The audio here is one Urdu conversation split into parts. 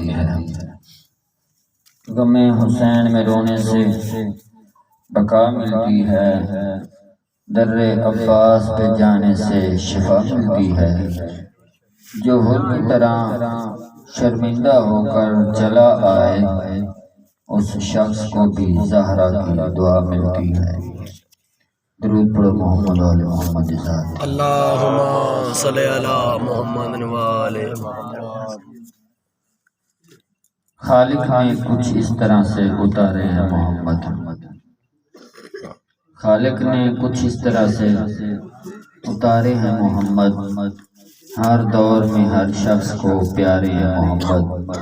ملتی ہے۔ غم حسین میں رونے سے بقا ملتی ہے، در عباس پہ جانے سے شفا ملتی ہے۔ جو حر کی طرح شرمندہ ہو کر چلا آئے، اس شخص کو بھی زہرا کی دعا ملتی ہے۔ درود پڑھو محمد و آل محمد ذات۔ اللہم صلی علی محمد و آل محمد۔ خالق نے کچھ اس طرح سے اتارے ہیں محمد، خالق نے کچھ اس طرح سے اتارے ہیں محمد، ہر دور میں ہر شخص کو پیارے ہیں محمد۔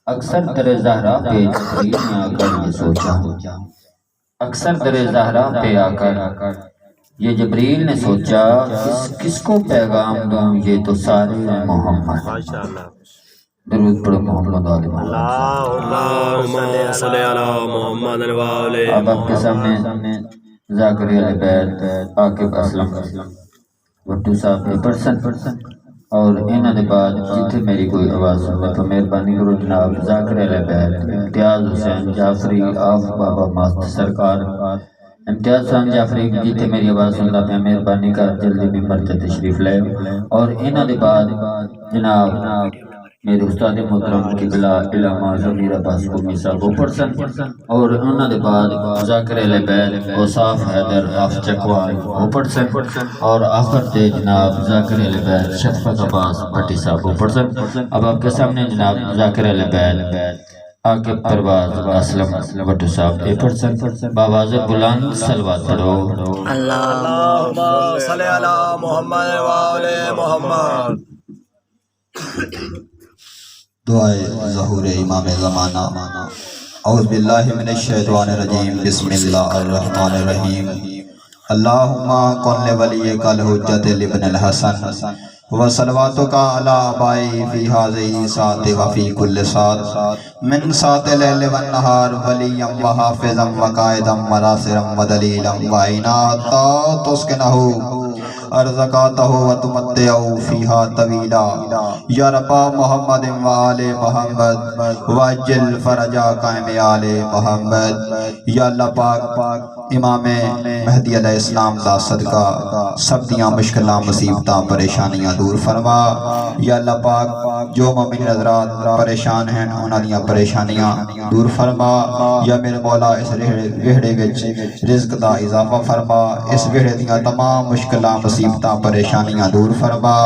اکثر در زہرا پہ جبریل نے آ کر یہ سوچا، اکثر در زہرا پہ آ کر یہ جبریل نے سوچا، کس کو پیغام دوں، یہ تو سارے ہیں محمد۔ درود پڑھو محمد و آل محمد۔ اللہم صلی علی محمد و آل اب آپ کے سامنے ذاکری علی بیت عاقب اسلم بھٹو صاحب نے پرسن اور انہوں نے بعد جتھے میری کوئی آواز سنے تو مہربانی کرو جناب ذاکر علی بیت امتیاز حسین جعفری آف بابا ماست سرکار امتیاز حسین جعفری جتھے میری آواز سننا پہ مہربانی کر جلدی ممبر تے تشریف لے، اور انہوں نے بعد جناب میرے استاد محترم قبلہ علامہ ضمیر عباس قمی صاحب وہ پرسن، اور انہوں نے بعد ذاکر علی بیت اوصاف حیدر آف چکوال وہ پرسن، اور آخر دے جناب ذاکر علی بیت شفقت عباس بھٹی صاحب وہ پرسن۔ اب آپ کے سامنے جناب ذاکر علی بیت عاقب پرواز اسلم بھٹو صاحب یہ پرسن، بآواز بلند صلوات پڑھو۔ اللہم صلی علی محمد و آل محمد۔ دعائے ظہور امام زمانہ۔ اعوذ باللہ من الشیطان الرجیم، بسم اللہ الرحمن الرحیم۔ اللہم کن لولیک الحجت لابن الحسن وصلواتک علی آبائی فی ہذہ ساعۃ وفی کل ساعۃ من ساعۃ اللیل والنہار ولیا وحافظا وقائدا وناصرا ودلیلا وعینا حتی تسکنہ ارزقاتہ وتمتعہ فیہا طویلا یا ربا محمد و آل محمد وعجل فرجا قائم آل محمد۔ یا اللہ پاک امام مہدی علیہ السلام دا صدقہ سب دیاں مشکلاں مصیبتاں پریشانیاں دور فرما۔ یا اللہ پاک جو مومن حضرات پریشان ہیں انہاں دیاں پریشانیاں دور فرما۔ یا میرے مولا اس وحڑے وچ رزق دا اضافہ فرما، اس وحڑے دیاں تمام مشکلاں مصیبتاں پریشانیاں دور فرما۔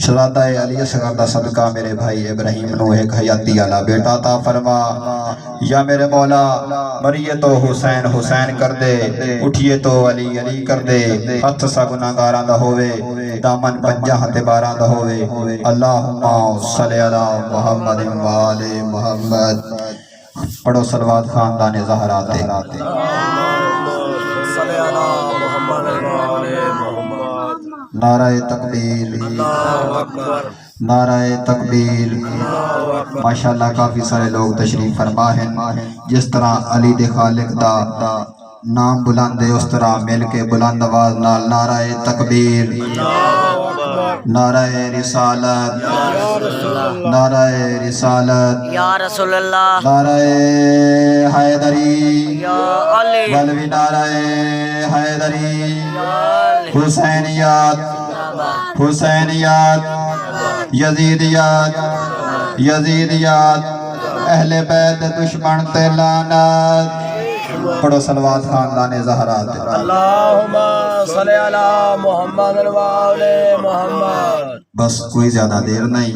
شہزادہ علی اصغر دا صدقہ میرے بھائی ابراہیم نو ایک حیاتی والا بیٹا عطا فرما۔ یا میرے مولا مریے تو حسین حسین کر دے، اٹھیے تو علی علی کر دے، ہتھ سا گناہگاراں دا ہووے، دامن پنجاں تے باراں دا ہووے۔ اللہم صلی علی محمد و آل محمد۔ پڑھو صلوات خاندان زہرا تے۔ صلی علی محمد و آل محمد۔ نعرہ تکبیر، اللہ اکبر، نعرہ تکبیر۔ ماشاءاللہ کافی سارے لوگ تشریف فرما ہیں، جس طرح علی دے خالق دا نام بلند ہے اس طرح مل کے بلند آواز نال نعرہ تکبیر، نعرہ رسالت، نعرہ رسالت، یا رسول اللہ، نعرہ حیدری، یا علی، ولوی نعرہ حیدری، یا علی، حسینیات، حسینیات، یزیدیات، یزیدیات، اہل بیت دشمن تے لعنت۔ پڑھو صلوات خاندان زہرا تے۔ اللہم صلی علی محمد و آل محمد۔ بس کوئی زیادہ دیر نہیں،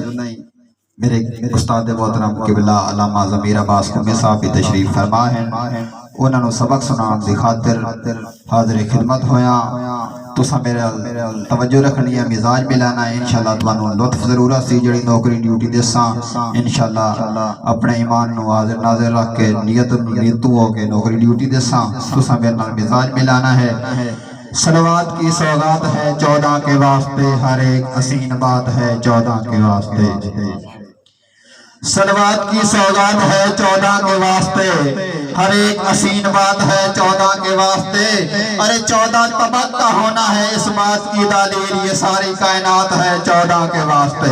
میرے استاد محترم قبلہ علامہ ضمیر عباس قمی صاحب بھی تشریف فرما ہیں، انہوں نے سبق سنان دی خاطر حاضر خدمت ہویا۔ تسا میرے توجہ رکھنی ہے، مزاج ملانا ہے، انشاءاللہ تمہوں لطف ضرورت سی جڑی نوکری ڈیوٹی دیساں انشاءاللہ اپنے ایمان نو حاضر ناظر رکھ کے نیتو ہو کے نوکری ڈیوٹی دیساں تسا میرے نال مزاج ملانا ہے۔ صلوات کی سوغات ہے 14 کے واسطے، ہر ایک حسین بات ہے 14 کے واسطے۔ صلوات کی سوغات ہے 14 کے واسطے، ہر ایک حسین بات ہے 14 کے واسطے۔ ارے 14 طبق کا ہونا ہے اس بات کی دلیل، یہ ساری کائنات ہے 14 کے واسطے۔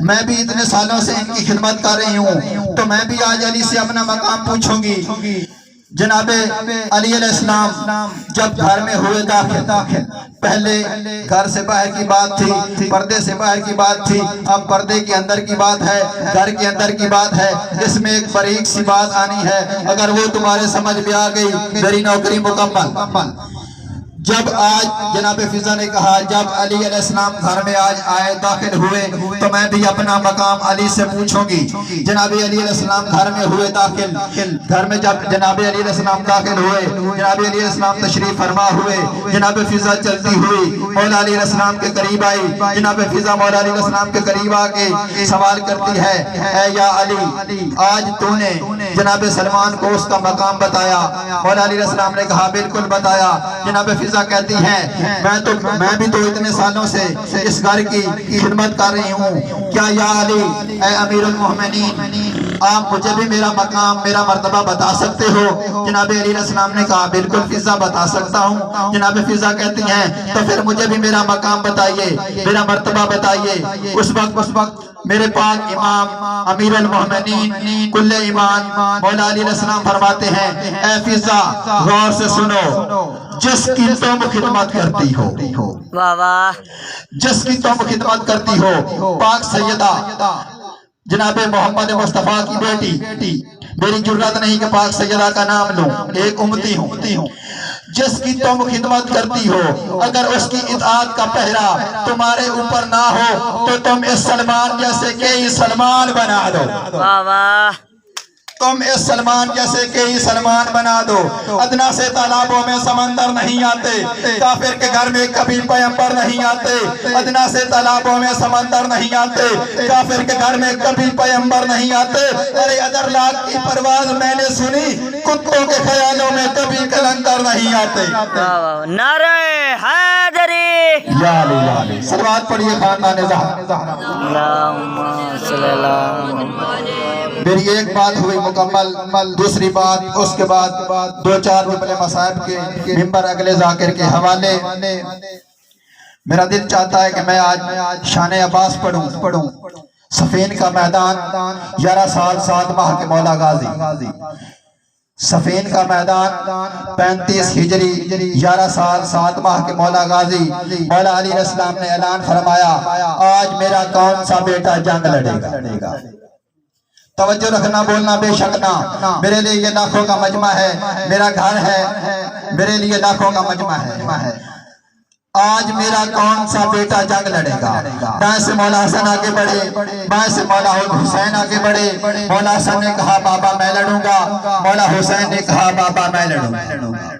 میں بھی اتنے سالوں سے ان کی خدمت کر رہی ہوں، تو میں بھی آج علی سے اپنا مقام پوچھوں گی۔ جناب علی علیہ السلام جب گھر میں ہوئے داخل، پہلے گھر سے باہر کی بات تھی، پردے سے باہر کی بات تھی، اب پردے کے اندر کی بات ہے، گھر کے اندر کی بات ہے۔ اس میں ایک باریک سی بات آنی ہے، اگر وہ تمہارے سمجھ میں آ گئی میری نوکری مکمل۔ جب آج جناب فضا نے کہا جب علی علیہ السلام گھر میں آج آئے داخل ہوئے تو میں بھی اپنا مقام علی سے پوچھوں گی۔ جناب علی علیہ السلام گھر میں ہوئے داخل، گھر میں جب جناب علی علیہ السلام داخل ہوئے، جناب علی علیہ السلام تشریف فرما ہوئے، جناب فضا چلتی ہوئی مولا علی علیہ السلام کے قریب آئی۔ جناب فضا مولا علی علیہ السلام کے قریب آ کے سوال کرتی ہے، اے یا علی، آج تو نے جناب سلمان کو اس کا مقام بتایا؟ مولا علی علیہ السلام نے کہا بالکل بتایا۔ جناب فضا کہتی ہے میں بھی تو اتنے سالوں سے اس گھر کی خدمت کر رہی ہوں، کیا یا علی اے امیر المومنین آپ مجھے بھی میرا مقام میرا مرتبہ بتا سکتے ہو؟ جناب علی علیہ السلام نے کہا بالکل فضا بتا سکتا ہوں۔ جناب فضا کہتی ہیں تو پھر مجھے بھی میرا مقام بتائیے، میرا مرتبہ بتائیے۔ اس وقت میرے پاک امام امیر المومنین کل ایمان مولا علی علیہ السلام فرماتے ہیں، اے فضا غور سے سنو، جس کی تم خدمت کرتی ہو، واہ واہ، جس کی تم خدمت کرتی ہو، پاک سیدہ جناب محمد مصطفیٰ کی بیٹی، میری جرات نہیں کہ پاک سیدہ کا نام لوں، ایک امتی ہوں، جس کی تم خدمت کرتی ہو، اگر اس کی اطاعت کا پہرا تمہارے اوپر نہ ہو تو تم اس سلمان جیسے کئی سلمان بنا دو، واہ واہ، تم اس سلمان جیسے کئی سلمان بنا دو۔ ادنا سے تالابوں میں سمندر نہیں آتے، کافر کے گھر میں کبھی پیغمبر نہیں آتے۔ ادنا سے تالابوں میں سمندر نہیں آتے، کافر کے گھر میں کبھی پیغمبر نہیں آتے۔ ارے ادر لاکھ کی پرواز میں نے سنی، کتوں کے خیالوں میں کبھی کلندر نہیں آتے۔ واہ واہ، نعرہ حیدری، یا علی یا علی، صلوات پڑھیے خاندان زہرا۔ اللہم صلی اللہ۔ میری ایک بات ہوئی مکمل، دوسری بات اس کے بعد دو چار جملے مصائب کے ممبر اگلے ذاکر کے حوالے۔ میرا دل چاہتا ہے کہ میں آج شان عباس پڑھوں، صفین کا میدان 11 سال 7 ماہ کے مولا غازی، صفین کا میدان 35 ہجری 11 سال 7 ماہ کے مولا غازی۔ مولا علی علیہ السلام نے اعلان فرمایا آج میرا کون سا بیٹا جنگ لڑے گا۔ توجہ رکھنا، بولنا بے شک نہ، میرے لیے یہ لاکھوں کا مجمع ہے، میرا گھر ہے، میرے لیے لاکھوں کا مجمع ہے۔ آج میرا کون سا بیٹا جنگ لڑے گا؟ دائیں سے مولا حسن آگے بڑھے، بائیں سے مولا حسین آگے بڑھے۔ مولا حسن نے کہا بابا میں لڑوں گا، مولا حسین نے کہا بابا میں لڑوں گا۔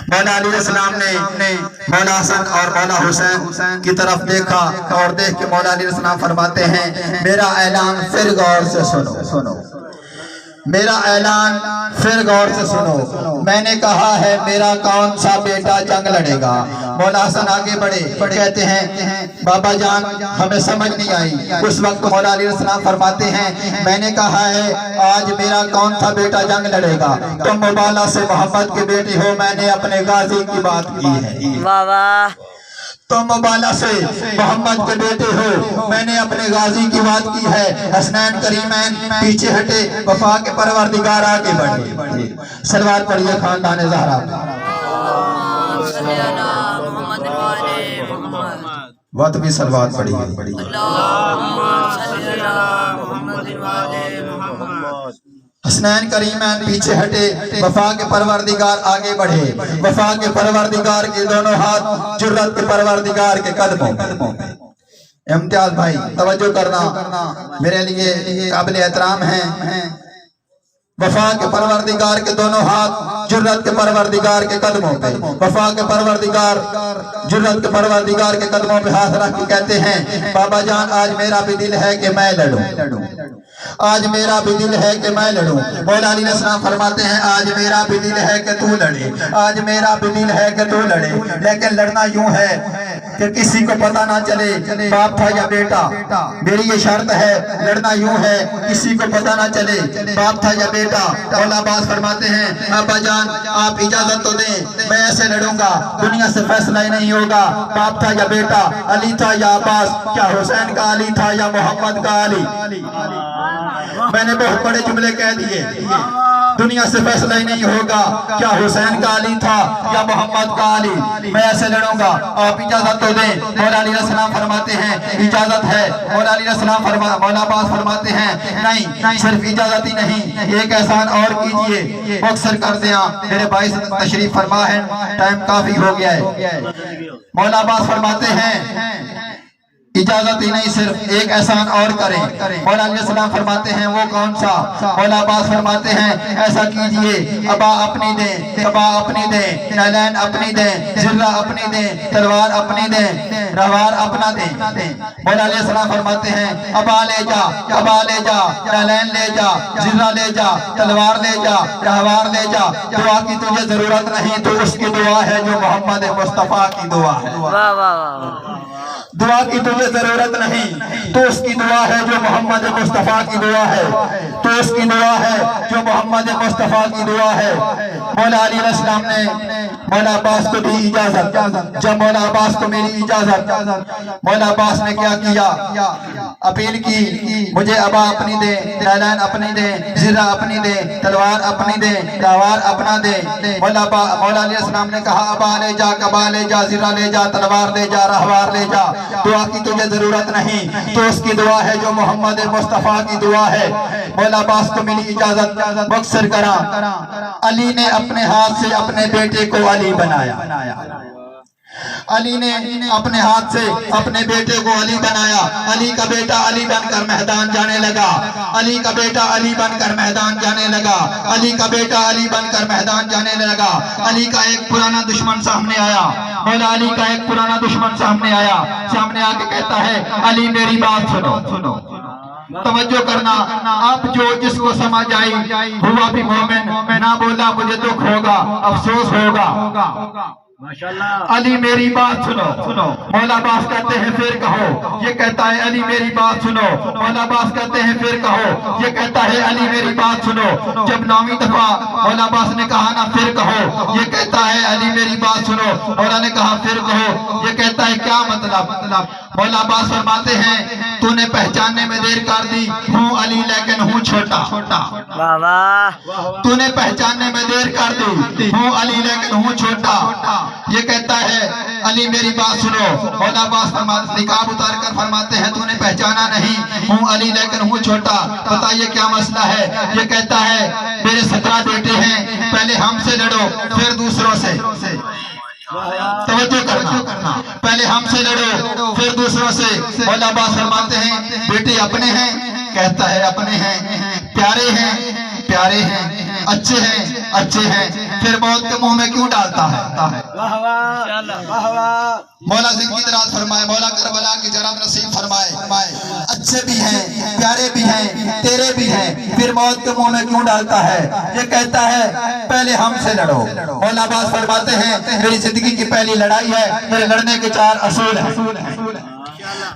مولا علی علیہ السلام نے مولا حسن اور مولا حسین کی طرف دیکھا اور دیکھ کے مولا علی علیہ السلام فرماتے ہیں میرا اعلان پھر غور سے سنو، میرا اعلان پھر غور سے سنو، میں نے کہا ہے میرا کون سا بیٹا جنگ لڑے گا۔ مولا حسن آگے بڑھے، کہتے ہیں بابا جان ہمیں سمجھ نہیں آئی۔ اس وقت مولا علی علیہ السلام فرماتے ہیں میں نے کہا ہے آج میرا کون سا بیٹا جنگ لڑے گا، تم مبالغہ سے محمد کے بیٹی ہو، میں نے اپنے غازی کی بات کی ہے۔ واہ واہ، تم مبالغہ سے محمد کے بیٹے ہو، میں نے اپنے غازی کی بات کی ہے۔ حسنین کریمین پیچھے ہٹے، وفا کے پروردگار آگے بڑھے۔ صلوات پڑھیے خاندان زہرا۔ وقت بھی صلوات پڑھیے۔ حسنین کریمین پیچھے ہٹے، وفا کے پروردگار آگے بڑھے۔ وفا کے پروردگار کے دونوں ہاتھ جرت کے پروردگار کے قدموں پہ۔ امتیاز بھائی توجہ کرنا، میرے لیے قابل احترام ہیں۔ وفا کے پروردگار کے دونوں ہاتھ جرت کے پروردگار کے قدموں پہ۔ وفا کے پروردگار جرت کے پروردگار کے قدموں پہ ہاتھ رکھ کے کہتے ہیں بابا جان آج میرا بھی دل ہے کہ میں لڑوں، آج میرا بھی دل ہے کہ میں لڑوں۔ مولا علی علیہ السلام فرماتے ہیں آج میرا بھی دل ہے کہ تو لڑے، آج میرا بھی دل ہے کہ تو لڑے، لیکن لڑنا یوں ہے کہ کسی کو پتہ نہ چلے باپ تھا یا بیٹا. میری یہ شرط ہے, لڑنا یوں ہے کسی کو پتہ نہ چلے باپ تھا یا بیٹا. مولا عباس فرماتے ہیں ابا جان آپ اجازت تو دیں, میں ایسے لڑوں گا دنیا سے فیصلہ ہی نہیں ہوگا باپ تھا یا بیٹا, علی تھا یا عباس, کیا حسین کا علی تھا یا محمد کا علی. میں نے بہت بڑے جملے کہہ دیے, دنیا سے فیصلہ ہی نہیں ہوگا کیا حسین کا علی تھا یا محمد کا علی. میں ایسے لڑوں گا, آپ اجازت تو دیں. مولا علی علیہ السلام فرماتے ہیں اجازت ہے. مولا علی علیہ السلام مولا عباس فرماتے ہیں نہیں, صرف اجازت ہی نہیں, ایک احسان اور کیجئے, مختصر کر دیا, میرے بھائی تشریف فرما ہے, ٹائم کافی ہو گیا ہے. مولا عباس فرماتے ہیں اجازت ہی نہیں, صرف ایک احسان اور کریں. مولا علیہ السلام فرماتے ہیں وہ کون سا؟ مولا عباس فرماتے ہیں ایسا کیجئے, ابا اپنی دیں, کبا اپنی دیں, نالین اپنی دیں, زرہ اپنی دیں, تلوار اپنی دیں, رہوار اپنا دیں. مولا علیہ السلام فرماتے ہیں ابا لے جا, کبا لے جا, نالین لے جا, زرہ لے جا, تلوار لے جا, رہوار لے جا. دعا کی تجھے ضرورت نہیں تو اس کی دعا ہے جو محمد مصطفیٰ کی دعا ہے. واہ واہ واہ. دعا کی تجھے ضرورت نہیں تو اس کی دعا ہے جو محمد مصطفیٰ کی دعا ہے, تو اس کی دعا ہے جو محمد مصطفیٰ کی دعا ہے. مولا علی علیہ السلام نے مولا عباس کو دی اجازت. جب مولا عباس کو میری اجازت, مولا عباس نے کیا کیا, اپیل کی مجھے ابا اپنی دے, نالین اپنی دے, زرہ اپنی دے, تلوار اپنی دے, رہوار اپنا دے. مولا علیہ السلام نے کہا ابا لے جا, کبا لے جا, زرہ لے جا, تلوار لے جا, رہوار لے جا. دعا کی تجھے ضرورت نہیں تو اس کی دعا ہے جو محمد مصطفیٰ کی دعا ہے. مولا عباس کو ملی اجازت, مختصر کرا, علی نے اپنے ہاتھ سے اپنے بیٹے کو علی بنایا. علی نے اپنے ہاتھ سے اپنے بیٹے کو علی بنایا. علی کا بیٹا علی بن کر میدان جانے لگا, علی کا بیٹا علی بن کر میدان جانے لگا, علی کا بیٹا علی بن کر میدان جانے لگا. علی کا ایک پرانا دشمن سامنے آیا, مولا علی کا ایک پرانا دشمن سامنے آیا, سامنے آ کے کہتا ہے علی میری بات سنو, توجہ کرنا, اب جو جس کو سمجھ آئی ہوا بھی مومن, نہ بولا مجھے دکھ ہوگا, افسوس ہوگا. علی میری بات سنو. مولا عباس کہتے ہیں پھر کہو, یہ کہتا ہے علی میری بات سنو. مولا عباس کہتے ہیں پھر کہو, یہ کہتا ہے علی میری بات سنو. جب 9ویں دفعہ مولا عباس نے کہا نا پھر کہو, یہ کہتا ہے علی میری بات سنو. مولا نے کہا پھر کہو, یہ کہتا ہے کیا مطلب؟ مولا عباس فرماتے ہیں تو نے پہچاننے میں دیر کر دی, ہوں علی لیکن ہوں چھوٹا. واہ واہ. تو نے پہچاننے میں دیر کر دی, ہوں علی لیکن ہوں چھوٹا. یہ کہتا ہے علی میری بات سنو. مولا عباس نقاب اتار کر فرماتے ہیں تو نے پہچانا نہیں, ہوں علی لیکن ہوں چھوٹا. بتائیے کیا مسئلہ ہے؟ یہ کہتا ہے میرے 17 بیٹے ہیں, پہلے ہم سے لڑو پھر دوسروں سے. توجہ کرنا, پہلے ہم سے لڑو پھر دوسروں سے. مولا عباس فرماتے ہیں بیٹے اپنے ہیں, کہتا ہے اپنے ہیں, پیارے ہیں, پیارے ہیں, اچھے ہیں, پھر موت کے منہ میں کیوں ڈالتا ہے؟ مولا زندگی دراز فرمائے, مولا کربلا کی جرات نصیب فرمائے. اچھے بھی ہیں, پیارے بھی ہیں, تیرے بھی ہیں, پھر موت کے منہ میں کیوں ڈالتا ہے؟ یہ کہتا ہے پہلے ہم سے لڑو. مولا عباس فرماتے ہیں میری زندگی کی پہلی لڑائی ہے, میرے لڑنے کے 4 اصول ہیں.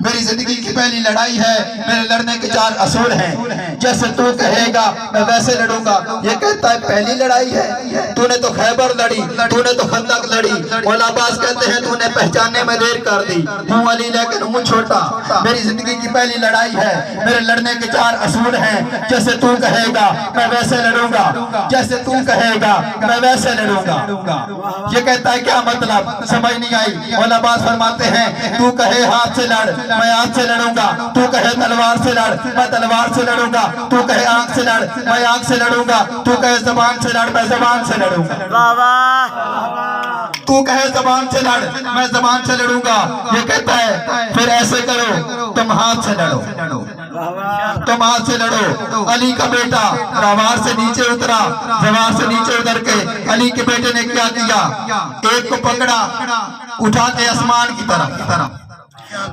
میری زندگی کی پہلی لڑائی ہے, میرے لڑنے کے 4 اصول ہیں. جیسے تو کہے گا میں ویسے لڑوں گا. یہ کہتا ہے پہلی لڑائی ہے, تو نے تو خیبر لڑی, تو نے تو خندق لڑی. مولا عباس کہتے ہیں تو نے پہچاننے میں دیر کر دی, ہوں علی لیکن ہوں چھوٹا. میری زندگی کی پہلی لڑائی ہے, میرے لڑنے کے 4 اصول ہیں. جیسے تو کہے گا میں ویسے لڑوں گا, جیسے تو کہے گا میں ویسے لڑوں گا. یہ کہتا ہے کیا مطلب؟ سمجھ نہیں آئی. مولا عباس فرماتے ہیں تو کہے ہاتھ سے لڑ, میں ہاتھ سے لڑوں گا. تو کہے تلوار سے لڑ, میں تلوار سے لڑوں گا. تو کہے آنکھ سے لڑ, میں آنکھ سے لڑوں گا. تو کہے زبان سے لڑ, میں زبان سے لڑوں گا. واہ واہ. تو کہے زبان سے لڑ, میں زبان سے لڑوں گا. یہ کہتا ہے پھر ایسے کرو, تم ہاتھ سے لڑو, تم ہاتھ سے لڑو. علی کا بیٹا رہوار سے نیچے اترا, زوار سے نیچے اتر کے علی کے بیٹے نے کیا کیا, ایک کو پکڑا اٹھا کے آسمان کی طرف,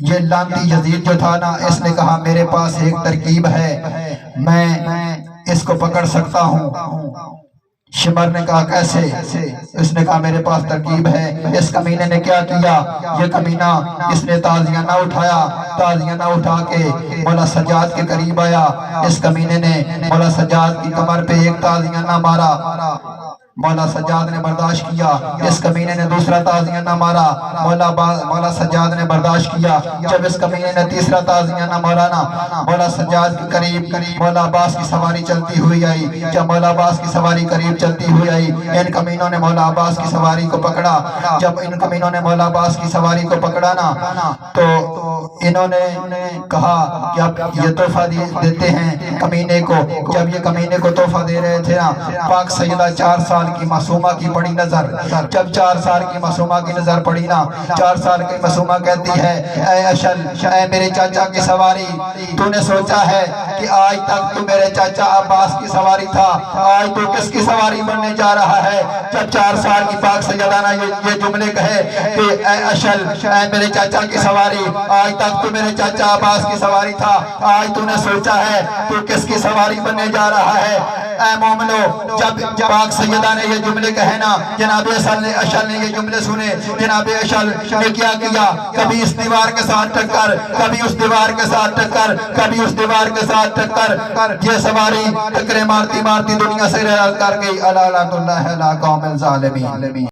یہ لانتی یزید جو تھا نا، اس نے کہا میرے پاس ایک ترکیب ہے، میں اس کو پکڑ سکتا ہوں۔ شمر نے کہا کیسے؟ اس نے کہا میرے پاس ترکیب ہے۔ اس کمینے نے کیا کیا؟ یہ کمینہ اس نے تازیہ نہ اٹھایا، تازیہ نہ اٹھا کے مولا سجاد کے قریب آیا۔ اس کمینے نے مولا سجاد کی کمر پہ ایک تازیہ نہ مارا، مولا سجاد نے برداشت کیا۔ اس کمینے نے دوسرا تازیہ نہ مارا، مولا سجاد نے برداشت کیا۔ جب اس کمینے نے تیسرا تازیہ نہ مارا نا، مولا سجاد کے قریب مولا عباس کی سواری چلتی ہوئی آئی۔ جب مولا عباس کی سواری قریب چلتی ہوئی آئی، ان کمینوں نے مولا عباس کی سواری کو پکڑا۔ جب ان کمینوں نے مولا عباس کی سواری کو پکڑا نا، تو انہوں نے کہا کہ اب یہ تحفہ دیتے ہیں کمینے کو۔ جب یہ کمینے کو تحفہ دے رہے تھے نا، پاک سیدہ 4 سال کی معصومہ کی پڑی نظر، جب 4 سال کی معصومہ کی نظر پڑی نا، 4 سال کی معصومہ کہتی ہے اے اشل، اے میرے چاچا کی سواری، تو نے سوچا ہے کہ آج تک تو میرے چاچا عباس کی سواری تھا، آج تو کس کی سواری بننے جا رہا ہے؟ جب 4 سال کی پاک سیدہ نے یہ جملے کہے کہ اے اشل، اے میرے چاچا کی سواری، آج تک تو میرے چاچا عباس کی سواری تھا، آج تو نے سوچا ہے تو کس کی سواری بننے جا رہا ہے؟ اے مومنو، جب پاک سیدہ نے یہ جملے کہے نا، جناب اشل نے یہ جملے سنے، جناب اشل نے کیا کیا؟ کبھی اس دیوار کے ساتھ ٹکر، کبھی اس دیوار کے ساتھ ٹکر، کبھی اس دیوار کے ساتھ ٹکر، یہ سواری ٹکرے مارتی مارتی دنیا سے رحلت کر گئی۔ اللہ لعنت اللہ علی قوم الظالمین۔